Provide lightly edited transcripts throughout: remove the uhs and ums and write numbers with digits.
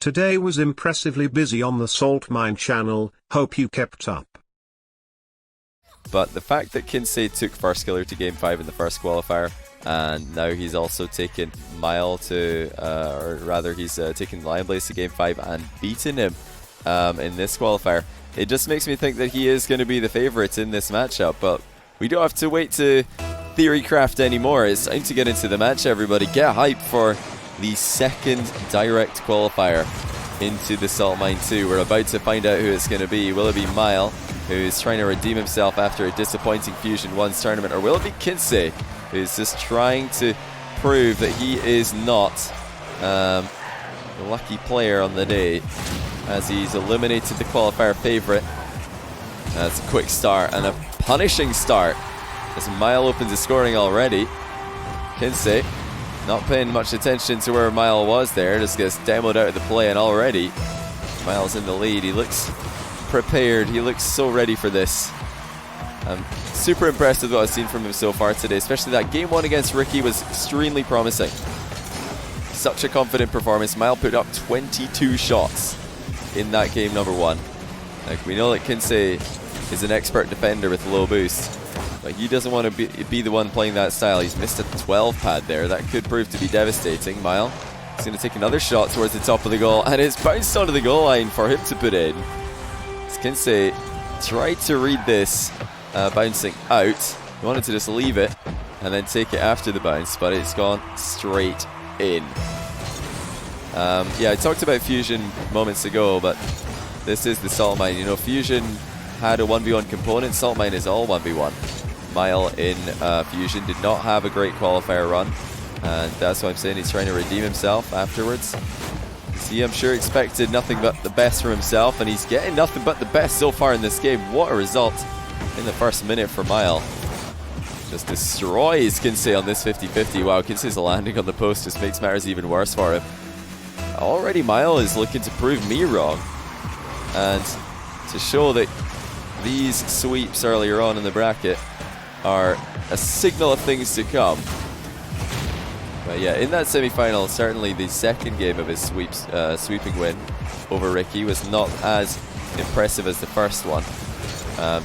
Today was impressively busy on the Salt Mine channel, hope you kept up. But the fact that Kinseh took first killer to game 5 in the first qualifier, and now he's also taken Mile to, or rather he's taken Lion Blaze to game 5 and beaten him in this qualifier, it just makes me think that he is going to be the favourite in this matchup. But we don't have to wait to theorycraft anymore. It's time to get into the match, everybody. Get hyped for the second direct qualifier into the Salt Mine 2. We're about to find out who it's going to be. Will it be Mile, who's trying to redeem himself after a disappointing Fusion 1's tournament, or will it be Kinseh, who's just trying to prove that he is not the lucky player on the day, as he's eliminated the qualifier favourite. That's a quick start and a punishing start as Mile opens his scoring already. Kinseh not paying much attention to where Mile was there, just gets demoed out of the play, and already Mile's in the lead. He looks prepared, he looks so ready for this. I'm super impressed with what I've seen from him so far today, especially that game 1 against Ricky was extremely promising. Such a confident performance. Mile put up 22 shots in that game number 1. Like, we know that Kinseh is an expert defender with low boost, but he doesn't want to be the one playing that style. He's missed a 12 pad there. That could prove to be devastating. Mile is going to take another shot towards the top of the goal, and it's bounced onto the goal line for him to put in. As Kinseh tried to read this bouncing out. He wanted to just leave it and then take it after the bounce, but it's gone straight in. Yeah, I talked about Fusion moments ago, but this is the Salt Mine. You know, Fusion had a 1v1 component. Salt Mine is all 1v1. Mile in Fusion did not have a great qualifier run, and that's why I'm saying he's trying to redeem himself afterwards. He, I'm sure, expected nothing but the best from himself, and he's getting nothing but the best so far in this game. What a result in the first minute for Mile. Just destroys Kinseh on this 50-50. Wow, Kinseh's landing on the post just makes matters even worse for him. Already Mile is looking to prove me wrong, and to show that these sweeps earlier on in the bracket are a signal of things to come. But yeah, in that semi-final, certainly the second game of his sweeping win over Ricky was not as impressive as the first one.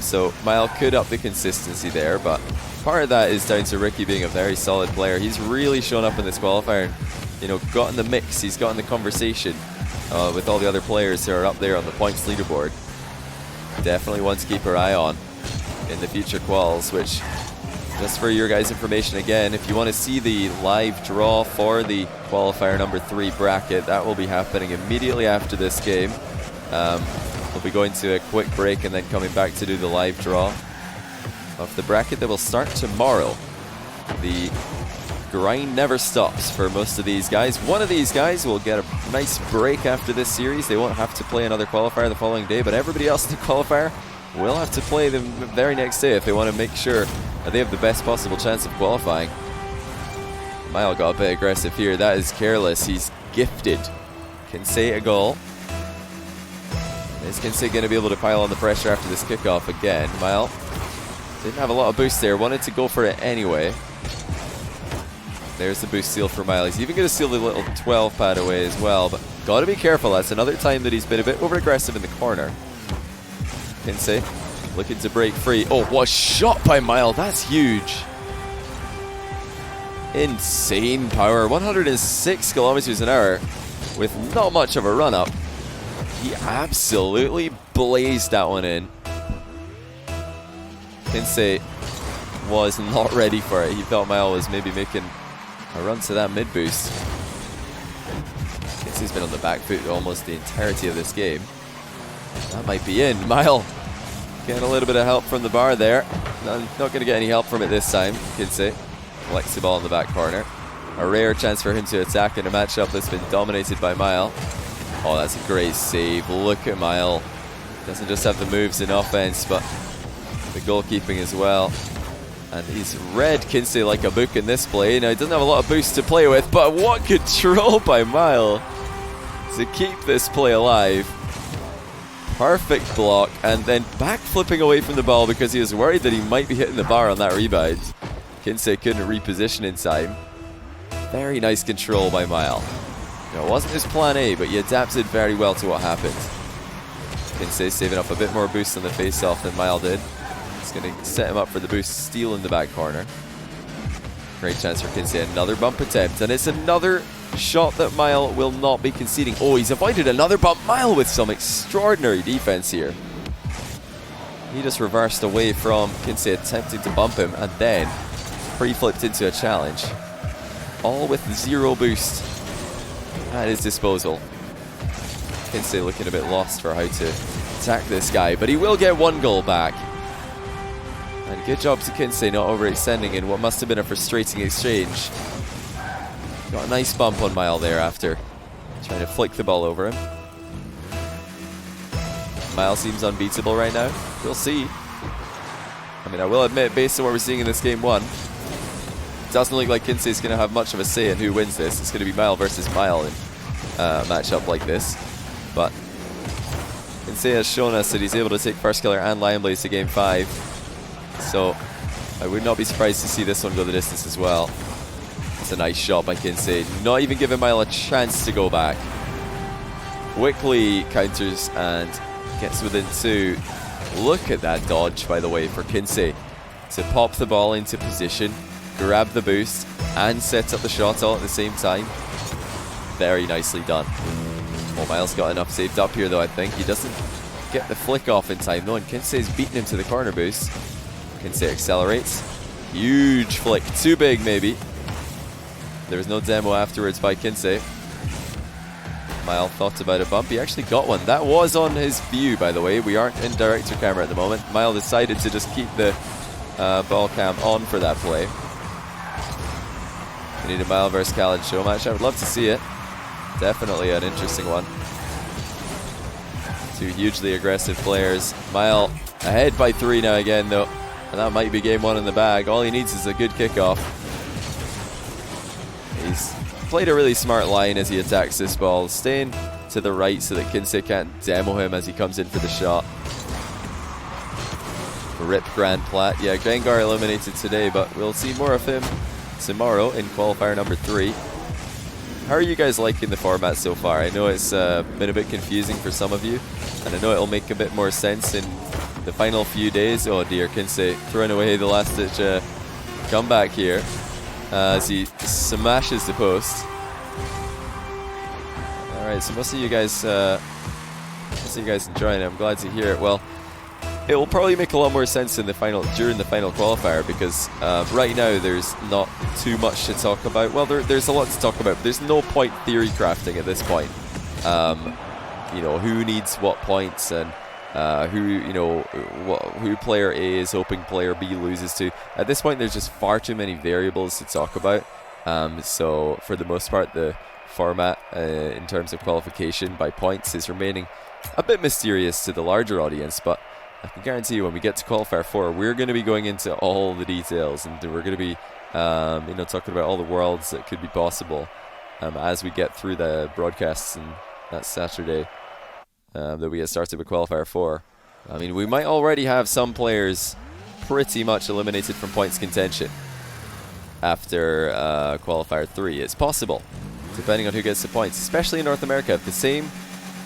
So Mile could up the consistency there, but part of that is down to Ricky being a very solid player. He's really shown up in this qualifier, you know, got in the mix, he's got in the conversation with all the other players who are up there on the points leaderboard. Definitely one to keep our eye on in the future quals, which, just for your guys' information again, if you want to see the live draw for the qualifier number 3 bracket, that will be happening immediately after this game. We'll be going to a quick break and then coming back to do the live draw of the bracket that will start tomorrow. The grind never stops for most of these guys. One of these guys will get a nice break after this series. They won't have to play another qualifier the following day, but everybody else in the qualifier will have to play the very next day if they want to make sure that they have the best possible chance of qualifying. Mile got a bit aggressive here. That is careless. He's gifted Kinseh a goal. Is Kinseh going to be able to pile on the pressure after this kickoff again? Mile didn't have a lot of boost there, wanted to go for it anyway. There's the boost steal for Mile. He's even going to steal the little 12 pad away as well, but got to be careful. That's another time that he's been a bit over aggressive in the corner. Kinseh looking to break free. Oh, what a shot by Mile. That's huge. Insane power. 106 kilometers an hour with not much of a run up. He absolutely blazed that one in. Kinseh was not ready for it. He thought Mile was maybe making a run to that mid boost. Kinseh's been on the back foot almost the entirety of this game. That might be in. Mile getting a little bit of help from the bar there. Not going to get any help from it this time. Kinseh collects the ball in the back corner. A rare chance for him to attack in a matchup that's been dominated by Mile. Oh, that's a great save. Look at Mile. Doesn't just have the moves in offense, but the goalkeeping as well. And he's read Kinseh like a book in this play. Now, he doesn't have a lot of boost to play with, but what control by Mile to keep this play alive. Perfect block, and then back flipping away from the ball because he was worried that he might be hitting the bar on that rebound. Kinseh couldn't reposition in time. Very nice control by Mile. No, it wasn't his plan A, but he adapted very well to what happened. Kinseh saving up a bit more boost on the face-off than Mile did. It's going to set him up for the boost steal in the back corner. Great chance for Kinseh. Another bump attempt, and it's another shot that Mile will not be conceding. Oh, he's avoided another bump. Mile with some extraordinary defense here. He just reversed away from Kinseh attempting to bump him, and then pre-flipped into a challenge. All with 0 boost at his disposal. Kinseh looking a bit lost for how to attack this guy, but he will get 1 goal back. And good job to Kinseh not overextending in what must have been a frustrating exchange. Got a nice bump on Mile there after trying to flick the ball over him. Mile seems unbeatable right now. We'll see. I mean, I will admit, based on what we're seeing in this game 1, it doesn't look like Kinseh is going to have much of a say in who wins this. It's going to be Mile versus Mile in a matchup like this. But Kinseh has shown us that he's able to take First Killer and Lion Blaze to game 5. So I would not be surprised to see this one go the distance as well. It's a nice shot by Kinseh, not even giving Mile a chance to go back. Quickly counters and gets within 2. Look at that dodge, by the way, for Kinseh to pop the ball into position, grab the boost, and set up the shot all at the same time. Very nicely done. Well, Mile's got enough saved up here, though, I think. He doesn't get the flick off in time, though, and Kinseh's beaten him to the corner boost. Kinseh accelerates. Huge flick. Too big, maybe. There was no demo afterwards by Kinseh. Mile thought about a bump. He actually got one. That was on his view, by the way. We aren't in director camera at the moment. Mile decided to just keep the ball cam on for that play. We need a Mile versus Khaled show match. I would love to see it. Definitely an interesting one. 2 hugely aggressive players. Mile ahead by 3 now again, though. And that might be game 1 in the bag. All he needs is a good kickoff. He's played a really smart line as he attacks this ball, staying to the right so that Kinseh can't demo him as he comes in for the shot. Rip Grand Plat. Yeah, Gengar eliminated today, but we'll see more of him tomorrow in qualifier number 3. How are you guys liking the format so far? I know it's been a bit confusing for some of you, and I know it'll make a bit more sense in the final few days. Oh dear, Kinseh throwing away the last-ditch comeback here as he smashes the post. Alright, so most of you guys enjoying it. I'm glad to hear it. Well, it will probably make a lot more sense in the during the final qualifier, because right now there's not too much to talk about. Well, there's a lot to talk about, but there's no point theory crafting at this point. You know, who needs what points, and who player A is hoping player B loses to. At this point, there's just far too many variables to talk about. So for the most part, the format in terms of qualification by points is remaining a bit mysterious to the larger audience, but I can guarantee you when we get to qualifier 4, we're going to be going into all the details, and we're going to be talking about all the worlds that could be possible as we get through the broadcasts and that Saturday that we get started with qualifier 4. I mean, we might already have some players pretty much eliminated from points contention after qualifier 3. It's possible, depending on who gets the points, especially in North America. If the same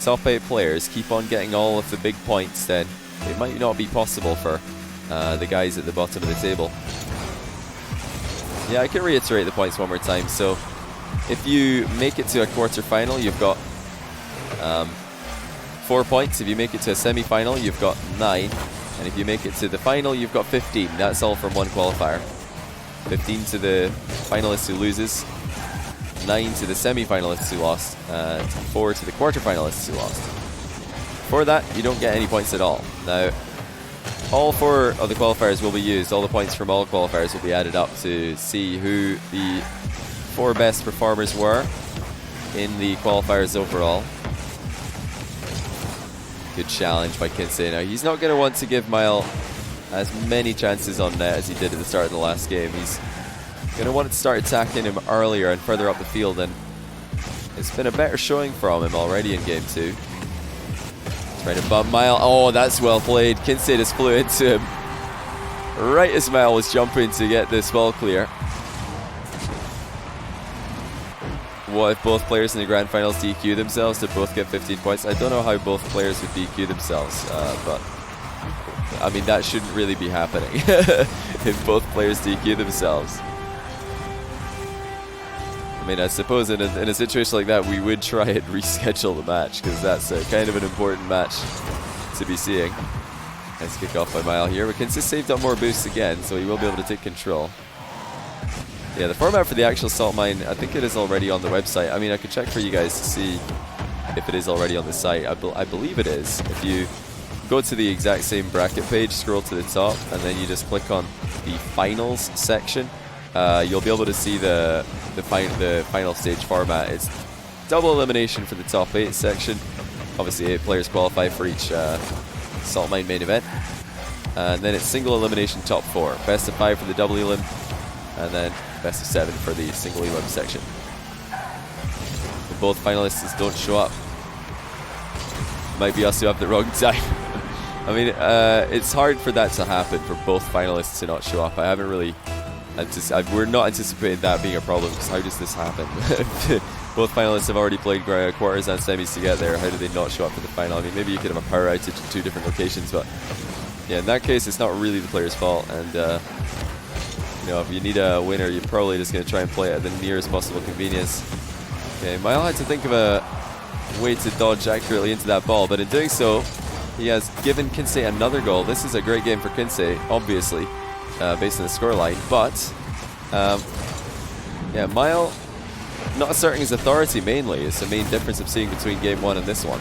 top 8 players keep on getting all of the big points, then it might not be possible for the guys at the bottom of the table. Yeah, I can reiterate the points one more time. So if you make it to a quarter-final, you've got 4 points. If you make it to a semi-final, you've got 9. And if you make it to the final, you've got 15. That's all from one qualifier. 15 to the finalist who loses, 9 to the semi-finalists who lost, and 4 to the quarter-finalists who lost. For that, you don't get any points at all. Now, all 4 of the qualifiers will be used. All the points from all qualifiers will be added up to see who the 4 best performers were in the qualifiers overall. Good challenge by Kinseh. Now, he's not going to want to give Mile as many chances on net as he did at the start of the last game. He's going to want to start attacking him earlier and further up the field, and it's been a better showing from him already in game 2. Trying to bump Mile. Oh, that's well played. Kinseh just flew into him right as Mile was jumping to get this ball clear. what if both players in the grand finals DQ themselves to both get 15 points? I don't know how both players would DQ themselves, but I mean, that shouldn't really be happening if both players DQ themselves. I mean, I suppose in a situation like that, we would try and reschedule the match, because that's kind of an important match to be seeing. Nice kick off by Mile here. Kinseh saved up more boosts again, so he will be able to take control. Yeah, the format for the actual salt mine, I think it is already on the website. I mean, I could check for you guys to see if it is already on the site. I believe it is. If you go to the exact same bracket page, scroll to the top, and then you just click on the finals section, you'll be able to see the final stage format. It's double elimination for the top 8 section. Obviously 8 players qualify for each salt mine main event, and then it's single elimination top 4, best of 5 for the double elim, and then best of 7 for the single elim section. If both finalists don't show up, might be us who have the wrong time. I mean, it's hard for that to happen, for both finalists to not show up. I haven't really we're not anticipating that being a problem, because how does this happen? Both finalists have already played quarters and semis together. How do they not show up for the final? I mean, maybe you could have a power outage in 2 different locations, but yeah, in that case, it's not really the player's fault. And you know, if you need a winner, you're probably just going to try and play it at the nearest possible convenience. Okay, Mile had to think of a way to dodge accurately into that ball, but in doing so, he has given Kinseh another goal. This is a great game for Kinseh, obviously, based on the scoreline, but yeah, Mile not asserting his authority mainly is the main difference I'm seeing between game 1 and this one.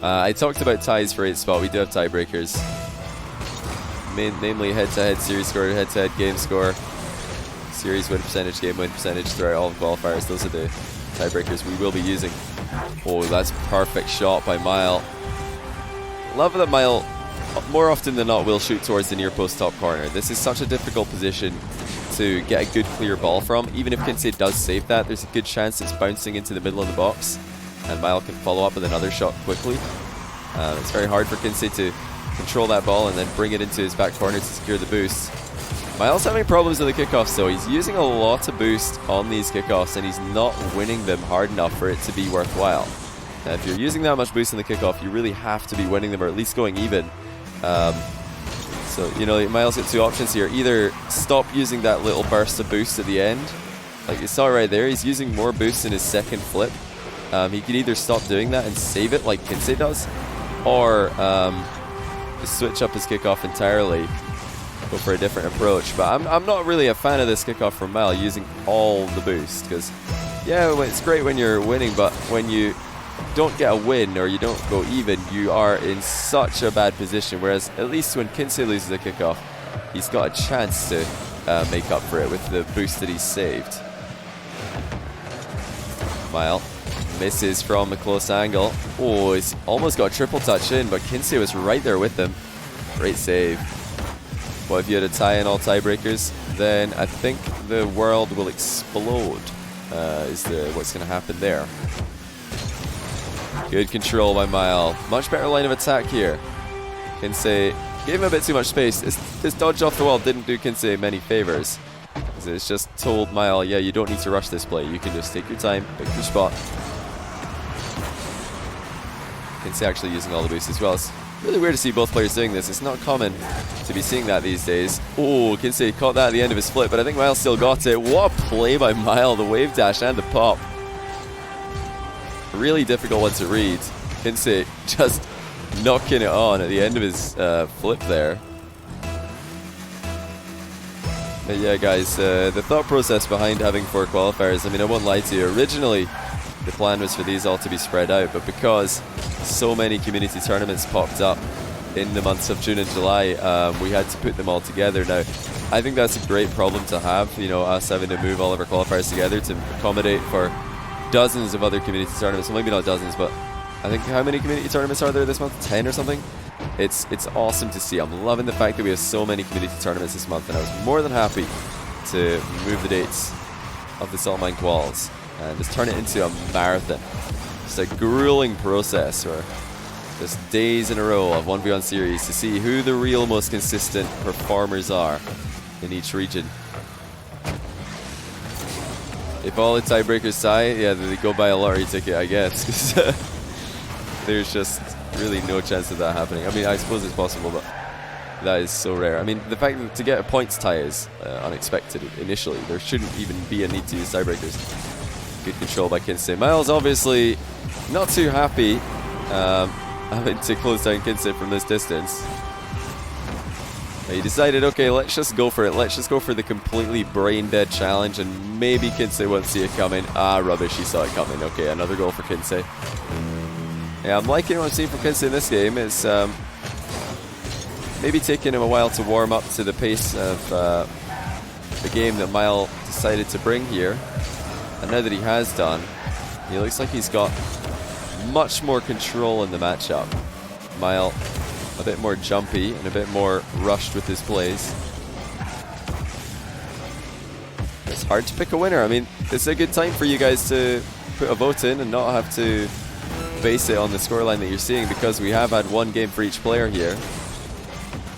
I talked about ties for 8th spot. We do have tiebreakers, namely head-to-head series score, head-to-head game score, series win percentage, game win percentage throughout all the qualifiers. Those are the tiebreakers we will be using. Oh, that's perfect shot by Mile. Love that Mile, more often than not, will shoot towards the near post top corner. This is such a difficult position to get a good clear ball from. Even if Kinseh does save that, there's a good chance it's bouncing into the middle of the box, and Mile can follow up with another shot quickly. It's very hard for Kinseh to control that ball and then bring it into his back corner to secure the boost. Mile's having problems with the kickoffs though. He's using a lot of boost on these kickoffs, and he's not winning them hard enough for it to be worthwhile. Now, if you're using that much boost in the kickoff, you really have to be winning them, or at least going even. So, you know, Miles got 2 options here. Either stop using that little burst of boost at the end, like you saw right there, he's using more boost in his second flip. He could either stop doing that and save it like Kinseh does, or just switch up his kickoff entirely, go for a different approach. But I'm not really a fan of this kickoff from Mile using all the boost, because yeah, it's great when you're winning, but when you don't get a win or you don't go even, you are in such a bad position. Whereas at least when Kinseh loses a kickoff, he's got a chance to make up for it with the boost that he's saved. Mile misses from a close angle. Oh, he's almost got a triple touch in, but Kinseh was right there with him. Great save. Well, if you had a tie in all tiebreakers, then I think the world will explode, is what's going to happen there. Good control by Mile. Much better line of attack here. Kinseh gave him a bit too much space. This dodge off the wall didn't do Kinseh many favors. It's just told Mile, yeah, you don't need to rush this play. You can just take your time, pick your spot. Kinseh actually using all the boosts as well. It's really weird to see both players doing this. It's not common to be seeing that these days. Oh, Kinseh caught that at the end of his flip, but I think Mile still got it. What a play by Mile, the wave dash and the pop. Really difficult one to read. Kinseh just knocking it on at the end of his flip there. But yeah, guys, the thought process behind having 4 qualifiers, I mean, I won't lie to you. Originally, the plan was for these all to be spread out, but because so many community tournaments popped up in the months of June and July, we had to put them all together. Now, I think that's a great problem to have, you know, us having to move all of our qualifiers together to accommodate for dozens of other community tournaments. Well, maybe not dozens, but I think how many community tournaments are there this month? 10 or something? It's awesome to see. I'm loving the fact that we have so many community tournaments this month, and I was more than happy to move the dates of the Salt Mine Quals and just turn it into a marathon. It's a grueling process where just days in a row of 1v1 series to see who the real most consistent performers are in each region. If all the tiebreakers tie, yeah, they go buy a lottery ticket, I guess. 'Cause there's just really no chance of that happening. I mean, I suppose it's possible, but that is so rare. I mean, the fact that to get a points tie is unexpected initially. There shouldn't even be a need to use tiebreakers. Good control by Kinseh. Miles obviously not too happy having to close down Kinseh from this distance. He decided, okay, let's just go for it. Let's just go for the completely brain-dead challenge, and maybe Kinseh won't see it coming. Ah, rubbish, he saw it coming. Okay, another goal for Kinseh. Yeah, I'm liking what I'm seeing from Kinseh in this game. It's maybe taking him a while to warm up to the pace of the game that Mile decided to bring here. And now that he has done, he looks like he's got much more control in the matchup. Mile a bit more jumpy and a bit more rushed with his plays. It's hard to pick a winner. I mean, it's a good time for you guys to put a vote in and not have to base it on the scoreline that you're seeing, because we have had one game for each player here.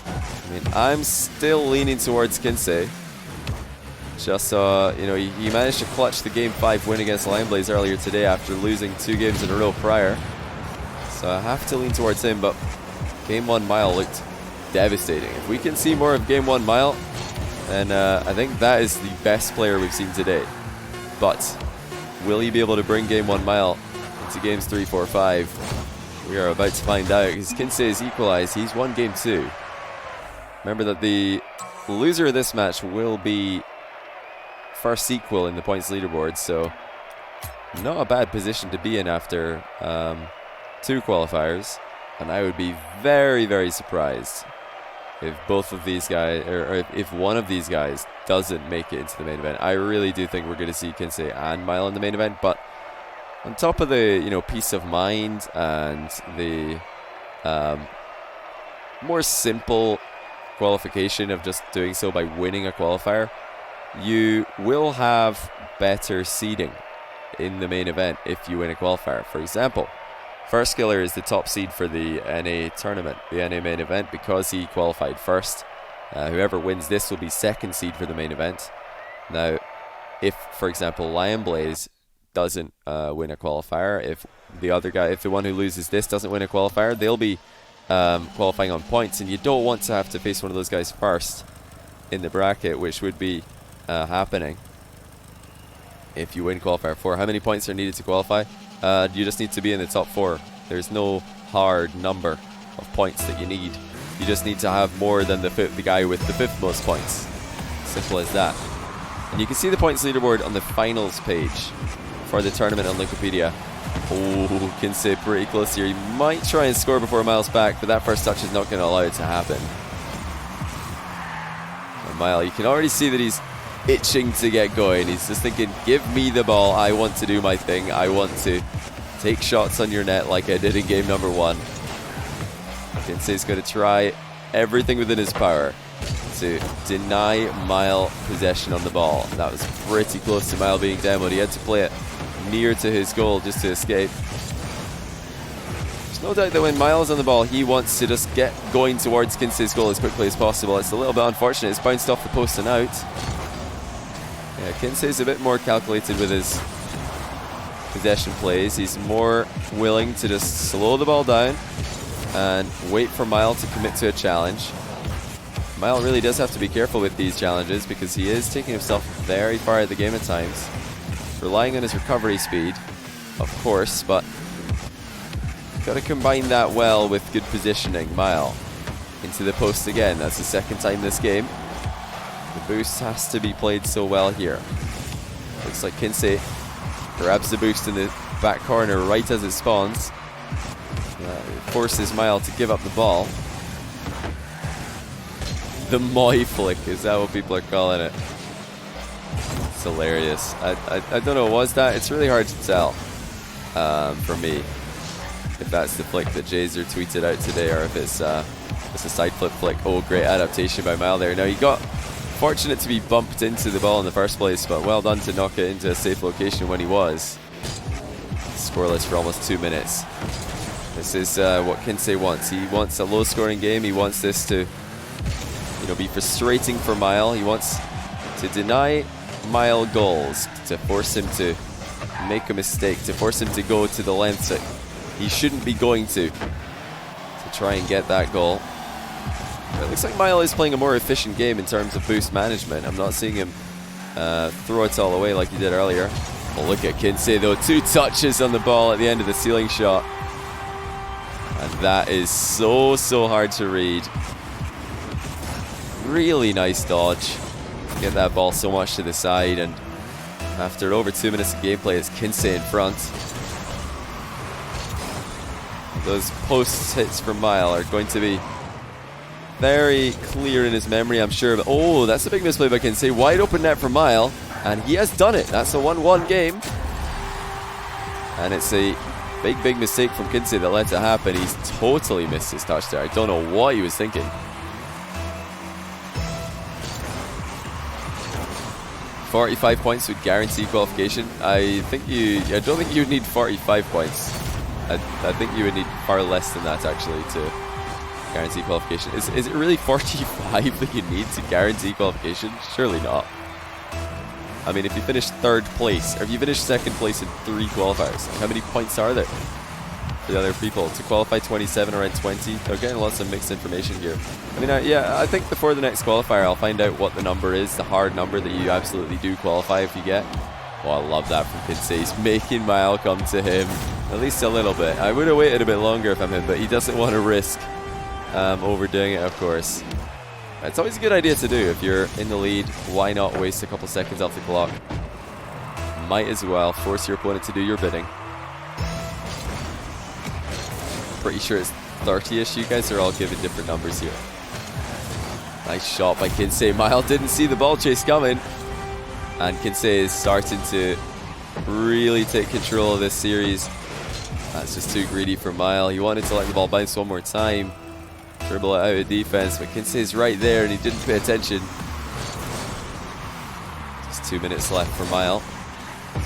I mean, I'm still leaning towards Kinseh. Just you know, he managed to clutch the Game 5 win against Lionblaze earlier today after losing 2 games in a row prior. So I have to lean towards him, but Game 1 Mile looked devastating. If we can see more of Game 1 Mile, then I think that is the best player we've seen today. But will he be able to bring Game 1 Mile into Games 3, 4, 5? We are about to find out, because Kinseh has equalized. He's won Game 2. Remember that the loser of this match will be first equal in the points leaderboard, so not a bad position to be in after 2 qualifiers. And I would be very, very surprised if both of these guys, or if one of these guys doesn't make it into the main event. I really do think we're going to see Kinseh and Mile in the main event, but on top of the, you know, peace of mind and the more simple qualification of just doing so by winning a qualifier, you will have better seeding in the main event if you win a qualifier. For example, First Killer is the top seed for the NA tournament, the NA main event, because he qualified first. Whoever wins this will be second seed for the main event. Now, if, for example, Lionblaze doesn't win a qualifier, if the one who loses this doesn't win a qualifier, they'll be qualifying on points, and you don't want to have to face one of those guys first in the bracket, which would be happening if you win qualifier 4. How many points are needed to qualify? You just need to be in the top 4. There's no hard number of points that you need. You just need to have more than the guy with the 5th most points. Simple as that. And you can see the points leaderboard on the finals page for the tournament on Liquipedia. Oh, Kinseh pretty close here. He might try and score before Miles back, but that first touch is not going to allow it to happen. And Mile, you can already see that he's itching to get going. He's just thinking, give me the ball. I want to do my thing. I want to take shots on your net like I did in game number 1. Kinseh's going to try everything within his power to deny Mile possession on the ball. That was pretty close to Mile being demoed. He had to play it near to his goal just to escape. There's no doubt that when Mile's on the ball, he wants to just get going towards Kinseh's goal as quickly as possible. It's a little bit unfortunate. It's bounced off the post and out. Yeah, Kinseh's a bit more calculated with his possession plays. He's more willing to just slow the ball down and wait for Mile to commit to a challenge. Mile really does have to be careful with these challenges, because he is taking himself very far at the game at times, relying on his recovery speed, of course, but got to combine that well with good positioning. Mile into the post again. That's the second time this game. The boost has to be played so well here. Looks like Kinseh grabs the boost in the back corner right as it spawns. It forces Mile to give up the ball. The Moi flick, is that what people are calling it? It's hilarious. I don't know, was that? It's really hard to tell for me if that's the flick that Jazer tweeted out today, or if it's a side flip flick. Oh, great adaptation by Mile there. Now, he got fortunate to be bumped into the ball in the first place, but well done to knock it into a safe location when he was. Scoreless for almost 2 minutes. This is what Kinseh wants. He wants a low-scoring game. He wants this to, you know, be frustrating for Mile. He wants to deny Mile goals to force him to make a mistake, to force him to go to the lengths that he shouldn't be going to try and get that goal. But it looks like Mile is playing a more efficient game in terms of boost management. I'm not seeing him throw it all away like he did earlier. Well, look at Kinseh though, 2 touches on the ball at the end of the ceiling shot. And that is so hard to read. Really nice dodge. Get that ball so much to the side, and after over 2 minutes of gameplay, it's Kinseh in front. Those post hits from Mile are going to be very clear in his memory, I'm sure. But oh, that's a big misplay by Kinseh. Wide open net for Mile, and he has done it. That's a 1-1 game. And it's a big mistake from Kinseh that led to happen. He's totally missed his touch there. I don't know what he was thinking. 45 points would guarantee qualification. I don't think you need 45 points. I think you would need far less than that actually to guarantee qualification. Is it really 45 that you need to guarantee qualification? Surely not. I mean, if you finish 3rd place, or if you finish 2nd place in 3 qualifiers, how many points are there for the other people? To qualify 27 or 20? They're getting lots of mixed information here. I mean, yeah, I think before the next qualifier, I'll find out what the number is, the hard number that you absolutely do qualify if you get. Oh, I love that from Kinseh. He's making Mile come to him, at least a little bit. I would have waited a bit longer if I'm him, but he doesn't want to risk overdoing it, of course. It's always a good idea to do. If you're in the lead, why not waste a couple seconds off the clock? Might as well force your opponent to do your bidding. Pretty sure it's 30-ish. You guys are all given different numbers here. Nice shot by Kinseh. Mile didn't see the ball chase coming. And Kinseh is starting to really take control of this series. That's just too greedy for Mile. He wanted to let the ball bounce one more time. Dribble it out of defense, but Kinseh's right there and he didn't pay attention. Just 2 minutes left for Mile.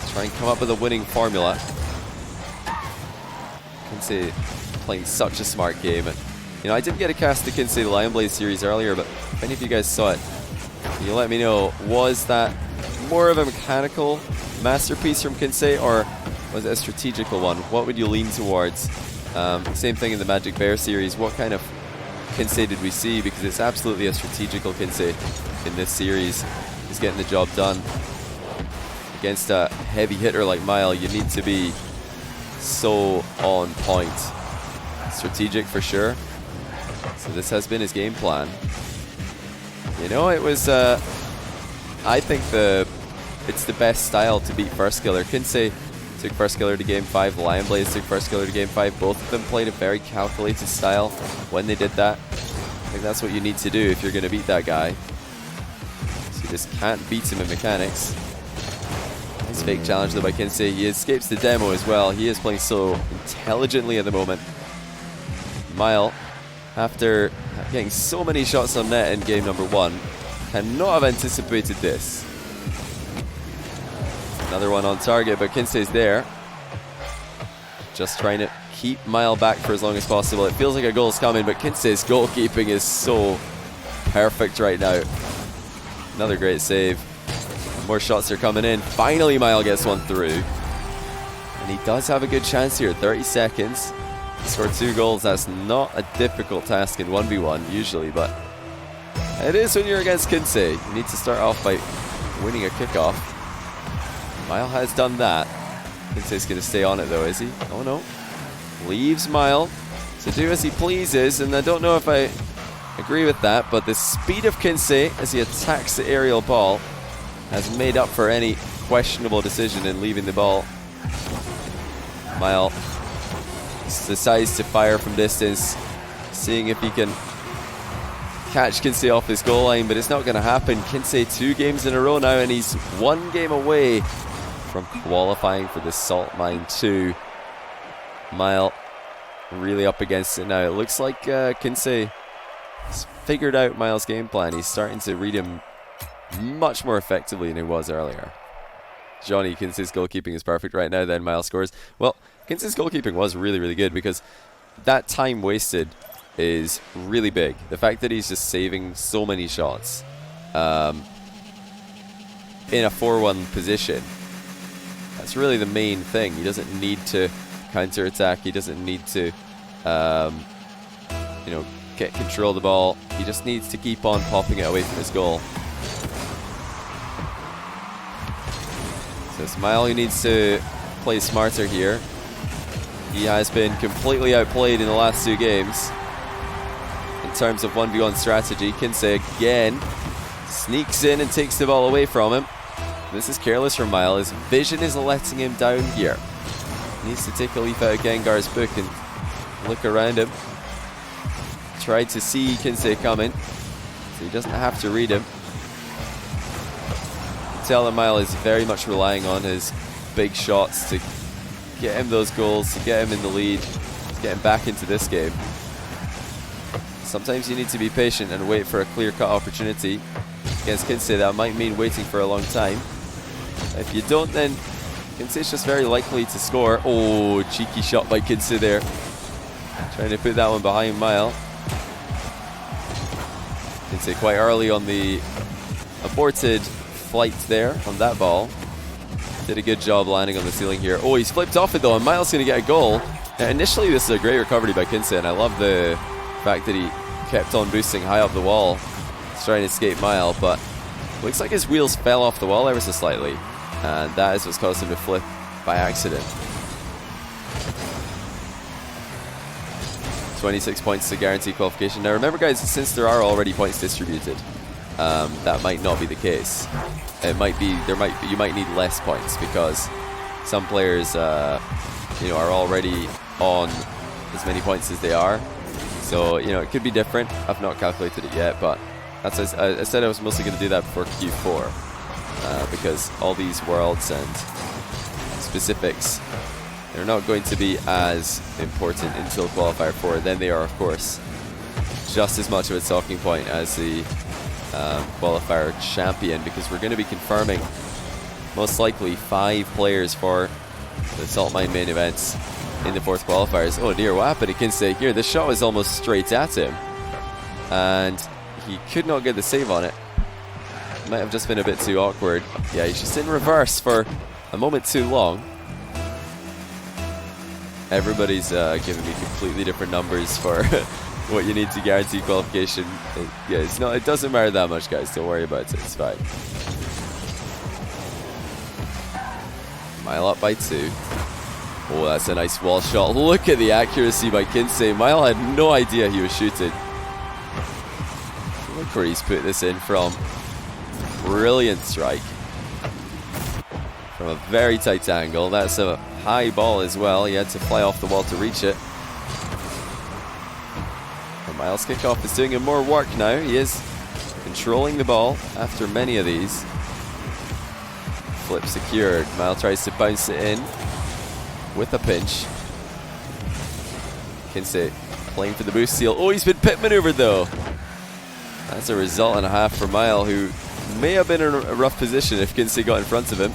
Try and come up with a winning formula. Kinseh playing such a smart game. And, you know, I didn't get a cast to Kinseh the Lion Blaze series earlier, but if any of you guys saw it, can you let me know, was that more of a mechanical masterpiece from Kinseh, or was it a strategical one? What would you lean towards? Same thing in the Magic Bear series. What kind of Kinseh did we see? Because it's absolutely a strategical Kinseh in this series. He's getting the job done. Against a heavy hitter like Mile, you need to be so on point. Strategic for sure. So this has been his game plan. You know, it was, I think it's the best style to beat First Killer. Kinseh took First Killer to game 5, Lion Blaze took First Killer to game 5. Both of them played a very calculated style when they did that. I think that's what you need to do if you're going to beat that guy. So you just can't beat him in mechanics. Nice fake challenge though by Kinseh. He escapes the demo as well. He is playing so intelligently at the moment. Mile, after getting so many shots on net in game number 1, cannot have anticipated this. Another one on target, but Kinseh's there. Just trying to keep Mile back for as long as possible. It feels like a goal's coming, but Kinseh's goalkeeping is so perfect right now. Another great save. More shots are coming in. Finally, Mile gets one through. And he does have a good chance here. 30 seconds. Score 2 goals. That's not a difficult task in 1v1 usually, but it is when you're against Kinseh. You need to start off by winning a kickoff. Mile has done that. Kinseh's going to stay on it though, is he? Oh no. Leaves Mile to do as he pleases, and I don't know if I agree with that, but the speed of Kinseh as he attacks the aerial ball has made up for any questionable decision in leaving the ball. Mile decides to fire from distance, seeing if he can catch Kinseh off his goal line, but it's not going to happen. Kinseh 2 games in a row now, and he's 1 game away from qualifying for the Salt Mine 2. Mile really up against it now. It looks like Kinseh has figured out Mile's game plan. He's starting to read him much more effectively than he was earlier. Johnny, Kinseh's goalkeeping is perfect right now, then Mile scores. Well, Kinseh's goalkeeping was really good because that time wasted is really big. The fact that he's just saving so many shots in a 4-1 position. That's really the main thing. He doesn't need to counter-attack. He doesn't need to, you know, get control of the ball. He just needs to keep on popping it away from his goal. So Smile, who needs to play smarter here. He has been completely outplayed in the last 2 games in terms of 1v1 strategy. Kinseh again sneaks in and takes the ball away from him. This is careless from Mile. His vision is letting him down here. He needs to take a leaf out of Gengar's book and look around him. Tried to see Kinseh coming, so he doesn't have to read him. Tell that Mile is very much relying on his big shots to get him those goals, to get him in the lead, to get him back into this game. Sometimes you need to be patient and wait for a clear-cut opportunity. Against Kinseh, that might mean waiting for a long time. If you don't, then Kinseh's just very likely to score. Oh, cheeky shot by Kinseh there. Trying to put that one behind Mile. Kinseh quite early on the aborted flight there on that ball. Did a good job landing on the ceiling here. Oh, he's flipped off it though, and Miles going to get a goal. Now, initially, this is a great recovery by Kinseh, and I love the fact that he kept on boosting high up the wall. He's trying to escape Mile, but looks like his wheels fell off the wall ever so slightly, and that is what's caused him to flip by accident. 26 points to guarantee qualification. Now remember guys, since there are already points distributed, that might not be the case. It might be, you might need less points because some players you know, are already on as many points as they are. So, you know, it could be different. I've not calculated it yet, but that's, I said I was mostly going to do that before Q4 because all these worlds and specifics, they're not going to be as important until Qualifier 4. Then they are, of course, just as much of a talking point as the Qualifier champion, because we're going to be confirming most likely 5 players for the Salt Mine main events in the 4th Qualifiers. Oh dear, what happened to Kinseh here? The shot was almost straight at him, and he could not get the save on it. Might have just been a bit too awkward. Yeah, he's just in reverse for a moment too long. Everybody's giving me completely different numbers for what you need to guarantee qualification. Yeah, it doesn't matter that much, guys. Don't worry about it. It's fine. Mile up by 2. Oh, that's a nice wall shot. Look at the accuracy by Kinseh. Mile had no idea he was shooting. Look where he's put this in from. Brilliant strike. From a very tight angle. That's a high ball as well. He had to fly off the wall to reach it. And Miles' kickoff is doing him more work now. He is controlling the ball after many of these. Flip secured. Miles tries to bounce it in with a pinch. Kinseh playing for the boost seal. Oh, he's been pit maneuvered though. That's a result and a half for Mile, who may have been in a rough position if Kinseh got in front of him.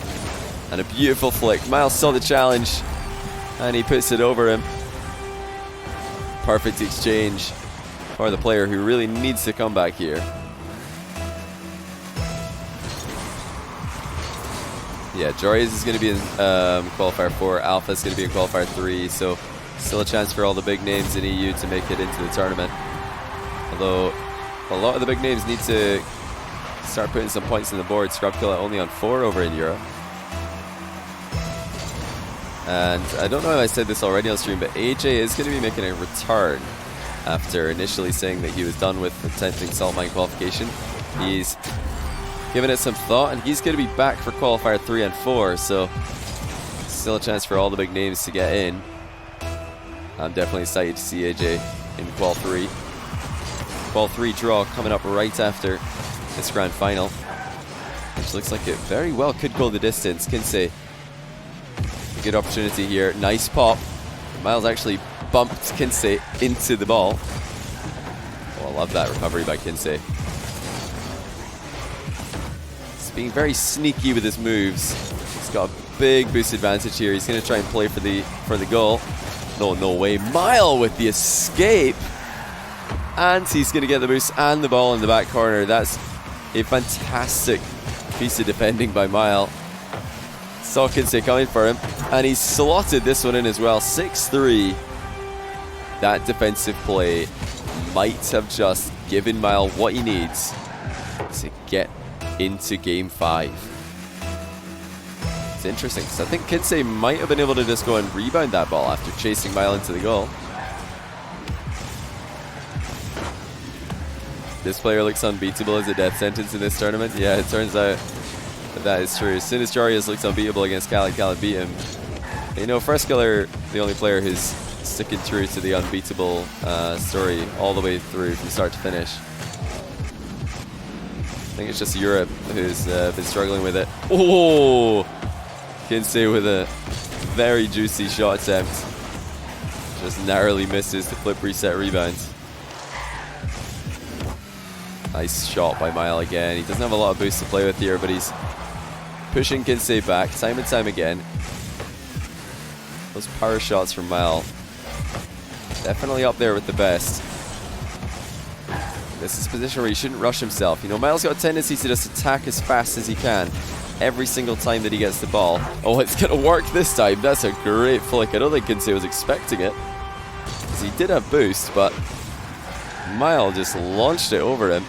And a beautiful flick. Miles saw the challenge and he puts it over him. Perfect exchange for the player who really needs to come back here. Yeah, Jorius is going to be in Qualifier 4. Alpha is going to be in Qualifier 3. So still a chance for all the big names in EU to make it into the tournament. Although a lot of the big names need to start putting some points on the board. Scrubkilla only on 4 over in Europe. And I don't know if I said this already on stream, but AJ is going to be making a return after initially saying that he was done with attempting Salt Mine qualification. He's given it some thought, and he's going to be back for Qualifier 3 and 4, so still a chance for all the big names to get in. I'm definitely excited to see AJ in Qual 3. Qual 3 draw coming up right after this grand final, which looks like it very well could go the distance. Kinseh, good opportunity here. Nice pop. Miles actually bumped Kinseh into the ball. Oh, I love that recovery by Kinseh. He's being very sneaky with his moves. He's got a big boost advantage here. He's going to try and play for the goal. No way. Mile with the escape. And he's going to get the boost and the ball in the back corner. That's a fantastic piece of defending by Mile. Saw Kinseh coming for him, and he slotted this one in as well. 6-3. That defensive play might have just given Mile what he needs to get into game 5. It's interesting, because I think Kinseh might have been able to just go and rebound that ball after chasing Mile into the goal. This player looks unbeatable as a death sentence in this tournament. Yeah, it turns out that is true. As soon as Jarius looks unbeatable against Khaled beat him. You know, Freskiller, the only player who's sticking true to the unbeatable story all the way through from start to finish. I think it's just Europe who's been struggling with it. Oh! Kinseh with a very juicy shot attempt. Just narrowly misses the flip reset rebound. Nice shot by Mile again. He doesn't have a lot of boost to play with here, but he's pushing Kinseh back time and time again. Those power shots from Mile, definitely up there with the best. This is a position where he shouldn't rush himself. You know, Mile's got a tendency to just attack as fast as he can every single time that he gets the ball. Oh, it's going to work this time. That's a great flick. I don't think Kinseh was expecting it, because he did have boost, but Mile just launched it over him.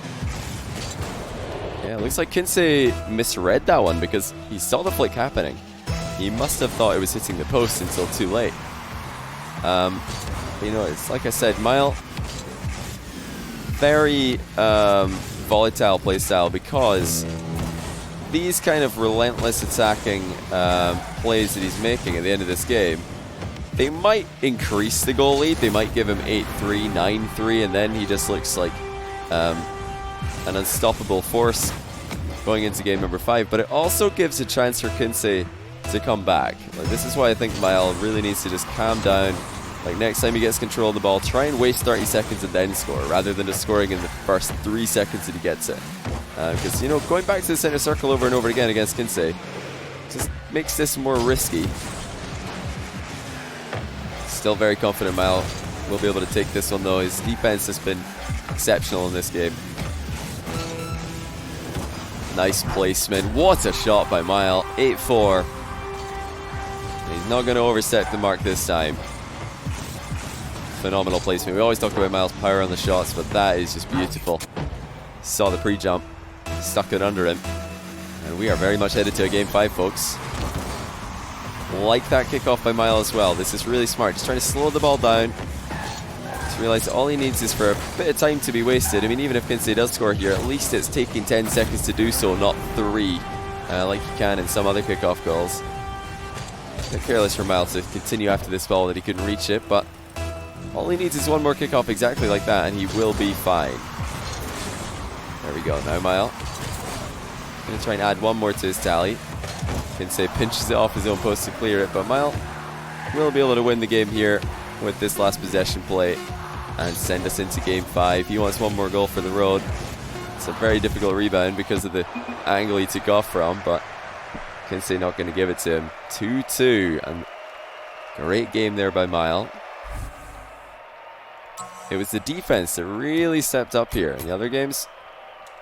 Yeah, it looks like Kinseh misread that one, because he saw the flick happening. He must have thought it was hitting the post until too late. You know, it's like I said, Mile, very volatile playstyle, because these kind of relentless attacking plays that he's making at the end of this game, they might increase the goal lead. They might give him 8-3, 9-3, and then he just looks like an unstoppable force going into game number 5. But it also gives a chance for Kinseh to come back. Like, this is why I think Mile really needs to just calm down. Like, next time he gets control of the ball, try and waste 30 seconds and then score, rather than just scoring in the first 3 seconds that he gets it. Because, you know, going back to the center circle over and over again against Kinseh just makes this more risky. Still very confident Mile will be able to take this one, though. His defense has been exceptional in this game. Nice placement. What a shot by Mile. 8-4. He's not going to overstep the mark this time. Phenomenal placement. We always talk about Mile's power on the shots, but that is just beautiful. Saw the pre-jump, stuck it under him, and we are very much headed to a game 5, folks. Like that kickoff by Mile as well. This is really smart. Just trying to slow the ball down. Just realize that all he needs is for a bit of time to be wasted. I mean, even if Kinseh does score here, at least it's taking 10 seconds to do so, not 3, like he can in some other kickoff goals. A bit careless for Mile to continue after this ball that he couldn't reach it, but all he needs is one more kickoff exactly like that, and he will be fine. There we go. Now Mile going to try and add one more to his tally. Kinseh pinches it off his own post to clear it, but Mile will be able to win the game here with this last possession play and send us into game 5. He wants one more goal for the road. It's a very difficult rebound because of the angle he took off from, but Kinseh not going to give it to him. 2-2, and great game there by Mile. It was the defense that really stepped up here. In the other games,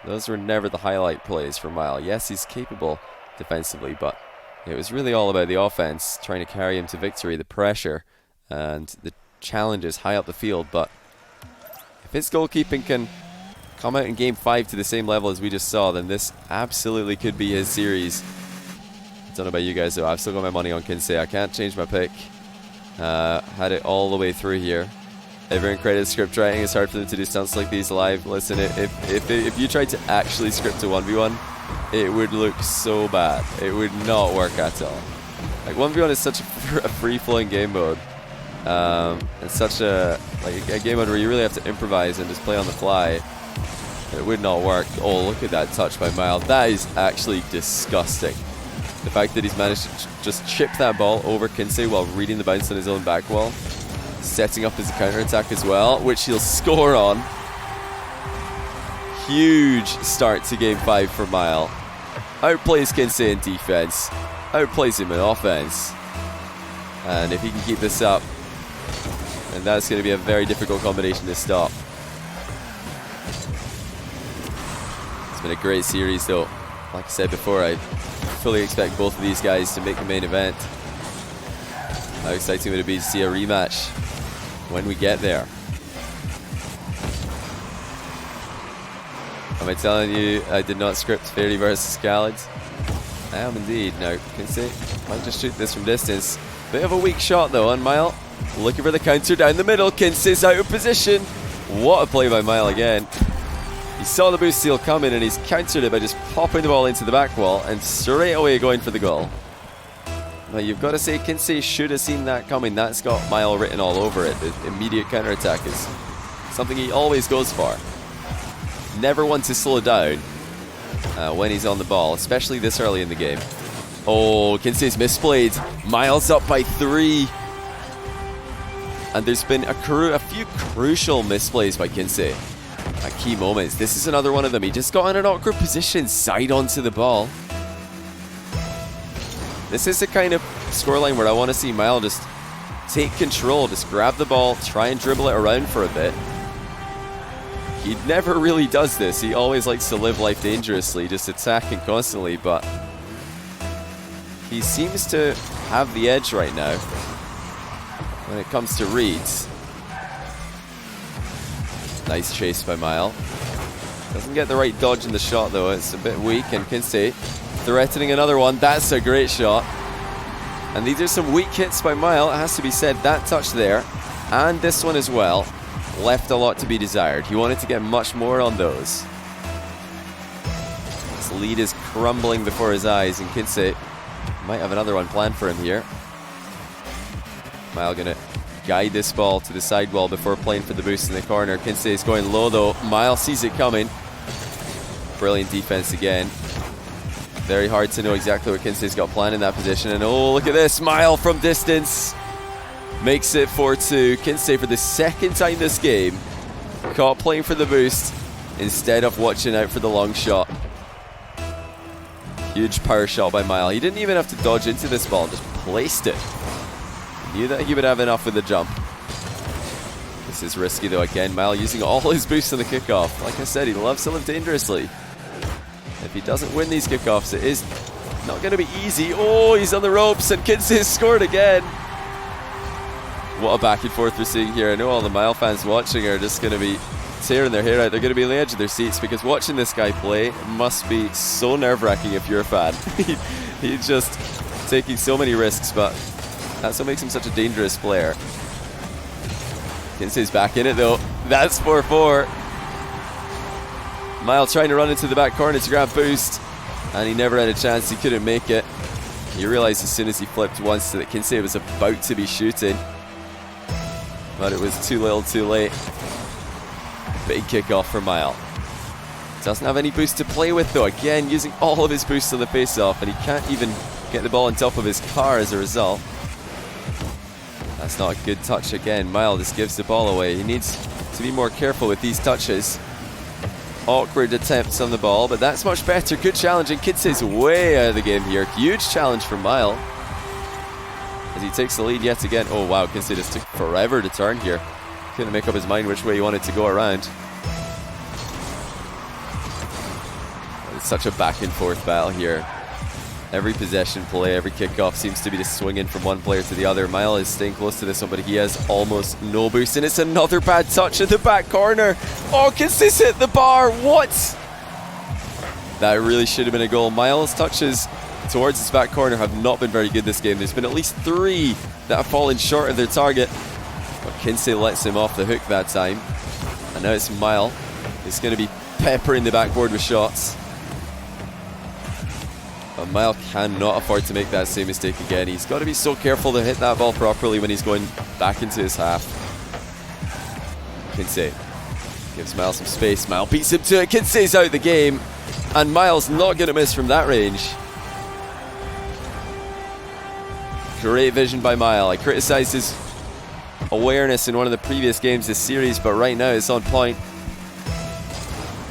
those were never the highlight plays for Mile. Yes, he's capable defensively, but it was really all about the offense, trying to carry him to victory, the pressure, and the challenges high up the field. But if his goalkeeping can come out in game 5 to the same level as we just saw, then this absolutely could be his series. I don't know about you guys, though. I've still got my money on Kinseh. I can't change my pick. Had it all the way through here. Everyone credits script writing. It's hard for them to do stunts like these live. Listen, if you tried to actually script a 1v1, it would look so bad. It would not work at all. Like, 1v1 is such a free-flowing game mode. It's such a game mode where you really have to improvise and just play on the fly. It would not work. Oh, look at that touch by Mile. That is actually disgusting. The fact that he's managed to just chip that ball over Kinseh while reading the bounce on his own back wall. Setting up his counter-attack as well, which he'll score on. Huge start to game 5 for Mile. Outplays Kinseh in defense, outplays him in offense. And if he can keep this up, then that's going to be a very difficult combination to stop. It's been a great series, though. Like I said before, I fully expect both of these guys to make the main event. How exciting would it be to see a rematch when we get there? Am I telling you I did not script FairJame versus Khaled? I am indeed. Now, Kinseh might just shoot this from distance. Bit of a weak shot though on Mile. Looking for the counter down the middle. Kinsey's out of position. What a play by Mile again. He saw the boost steal coming and he's countered it by just popping the ball into the back wall and straight away going for the goal. Now you've got to say Kinseh should have seen that coming. That's got Mile written all over it. The immediate counter attack is something he always goes for. Never one to slow down when he's on the ball, especially this early in the game. Oh, Kinsey's misplayed. Mile's up by 3. And there's been a few crucial misplays by Kinseh at key moments. This is another one of them. He just got in an awkward position, side onto the ball. This is the kind of scoreline where I want to see Mile just take control, just grab the ball, try and dribble it around for a bit. He never really does this. He always likes to live life dangerously, just attacking constantly, but he seems to have the edge right now when it comes to reads. Nice chase by Mile. Doesn't get the right dodge in the shot though. It's a bit weak, and Kinseh threatening another one. That's a great shot. And these are some weak hits by Mile, it has to be said. That touch there, and this one as well, left a lot to be desired. He wanted to get much more on those. This lead is crumbling before his eyes, and Kinseh might have another one planned for him here. Mile gonna guide this ball to the sidewall before playing for the boost in the corner. Kinseh is going low though. Mile sees it coming. Brilliant defense again. Very hard to know exactly what Kinsey's got planned in that position. And oh, look at this. Mile from distance makes it 4-2. Kinseh for the second time this game caught playing for the boost instead of watching out for the long shot. Huge power shot by Mile. He didn't even have to dodge into this ball, just placed it. Knew that he would have enough with the jump. This is risky though again. Mile using all his boosts on the kickoff. Like I said, he loves to live dangerously. If he doesn't win these kickoffs, it is not going to be easy. Oh, he's on the ropes, and Kinseh scored again. What a back and forth we're seeing here. I know all the Mile fans watching are just going to be tearing their hair out. They're going to be on the edge of their seats because watching this guy play must be so nerve-wracking if you're a fan. He's just taking so many risks, but that's what makes him such a dangerous player. Kinsey's back in it though. That's 4-4. Mile trying to run into the back corner to grab boost, and he never had a chance. He couldn't make it. He realized as soon as he flipped once that Kinseh was about to be shooting, but it was too little too late. Big kickoff for Mile. Doesn't have any boost to play with though. Again, using all of his boosts on the face-off, and he can't even get the ball on top of his car as a result. That's not a good touch again. Mile just gives the ball away. He needs to be more careful with these touches. Awkward attempts on the ball, but that's much better. Good challenge, and Kinsey's way out of the game here. Huge challenge for Mile as he takes the lead yet again. Oh wow, Kinseh just took forever to turn here. Couldn't make up his mind which way he wanted to go around. It's such a back and forth battle here. Every possession play, every kickoff seems to be just swinging from one player to the other. Mile is staying close to this one, but he has almost no boost, and it's another bad touch in the back corner. Oh, Kinsey's hit the bar. What? That really should have been a goal. Mile's touches towards his back corner have not been very good this game. There's been at least 3 that have fallen short of their target, but Kinseh lets him off the hook that time. And now it's Mile. He's going to be peppering the backboard with shots. But Mile cannot afford to make that same mistake again. He's got to be so careful to hit that ball properly when he's going back into his half. Kinseh gives Mile some space. Mile beats him to it. Kinsey's out the game, and Mile's not going to miss from that range. Great vision by Mile. I criticised his awareness in one of the previous games this series, but right now it's on point.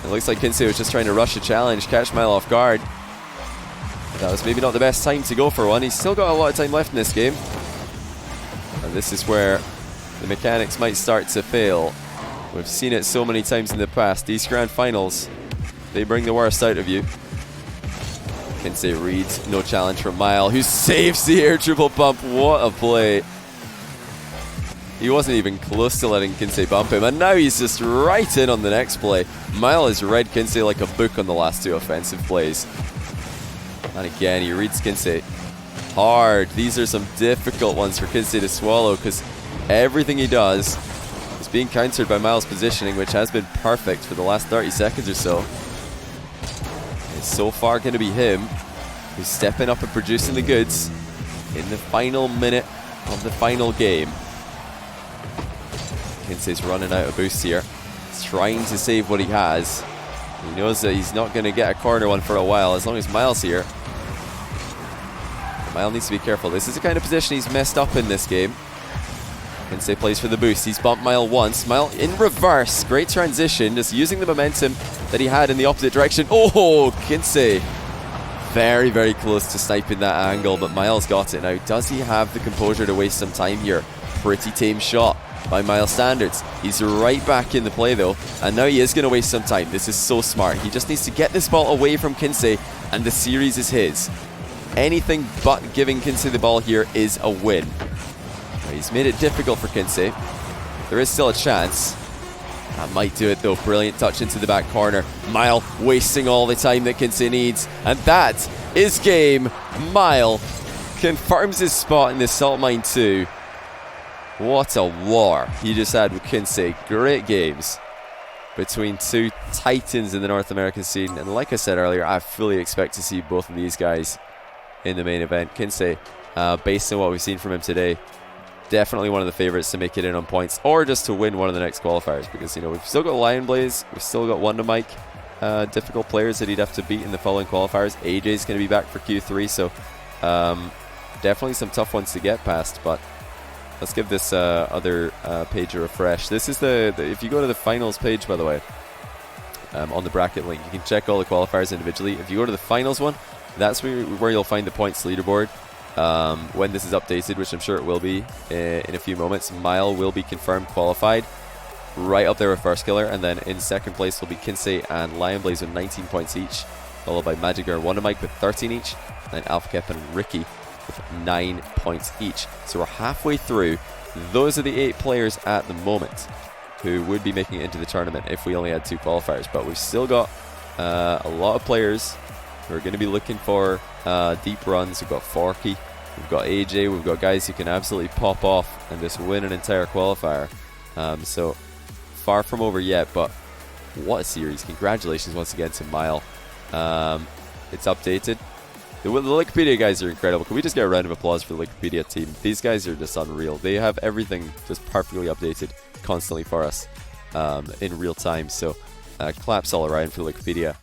It looks like Kinseh was just trying to rush a challenge, catch Mile off guard. That was maybe not the best time to go for one. He's still got a lot of time left in this game, and this is where the mechanics might start to fail. We've seen it so many times in the past. These grand finals, they bring the worst out of you. Kinseh reads, no challenge from Mile, who saves the air triple bump. What a play. He wasn't even close to letting Kinseh bump him, and now he's just right in on the next play. Mile has read Kinseh like a book on the last two offensive plays. And again, he reads Kinseh hard. These are some difficult ones for Kinseh to swallow, because everything he does is being countered by Mile's positioning, which has been perfect for the last 30 seconds or so. It's so far going to be him who's stepping up and producing the goods in the final minute of the final game. Kinseh's running out of boost here. He's trying to save what he has. He knows that he's not going to get a corner one for a while as long as Mile's here. Mile needs to be careful. This is the kind of position he's messed up in this game. Kinseh plays for the boost. He's bumped Mile once. Mile in reverse. Great transition. Just using the momentum that he had in the opposite direction. Oh, Kinseh. Very, very close to sniping that angle, but Mile's got it now. Does he have the composure to waste some time here? Pretty tame shot by Mile standards. He's right back in the play though, and now he is going to waste some time. This is so smart. He just needs to get this ball away from Kinseh, and the series is his. Anything but giving Kinseh the ball here is a win. He's made it difficult for Kinseh. There is still a chance. That might do it though. Brilliant touch into the back corner. Mile wasting all the time that Kinseh needs. And that is game. Mile confirms his spot in the Salt Mine 2. What a war he just had with Kinseh. Great games between two titans in the North American scene. And like I said earlier, I fully expect to see both of these guys in the main event. Kinseh, based on what we've seen from him today, definitely one of the favorites to make it in on points, or just to win one of the next qualifiers, because, you know, we've still got Lion Blaze, we've still got Wonder Mike, difficult players that he'd have to beat in the following qualifiers. AJ's going to be back for Q3, so definitely some tough ones to get past. But let's give this other page a refresh. This is the if you go to the finals page, by the way, on the bracket link, you can check all the qualifiers individually. If you go to the finals one, that's where you'll find the points leaderboard. When this is updated, which I'm sure it will be in a few moments, Mile will be confirmed qualified, right up there with First Killer, and then in second place will be Kinseh and Lion Blaze with 19 points each, followed by Magic and Wonder Mike with 13 each, and then Alpha Kep and Ricky with 9 points each. So we're halfway through. Those are the 8 players at the moment who would be making it into the tournament if we only had 2 qualifiers, but we've still got a lot of players who are going to be looking for deep runs. We've got Forky, we've got AJ, we've got guys who can absolutely pop off and just win an entire qualifier. So far from over yet, but what a series. Congratulations once again to Mile. It's updated. The Liquipedia guys are incredible. Can we just get a round of applause for the Liquipedia team? These guys are just unreal. They have everything just perfectly updated constantly for us in real time. So claps all around for Liquipedia.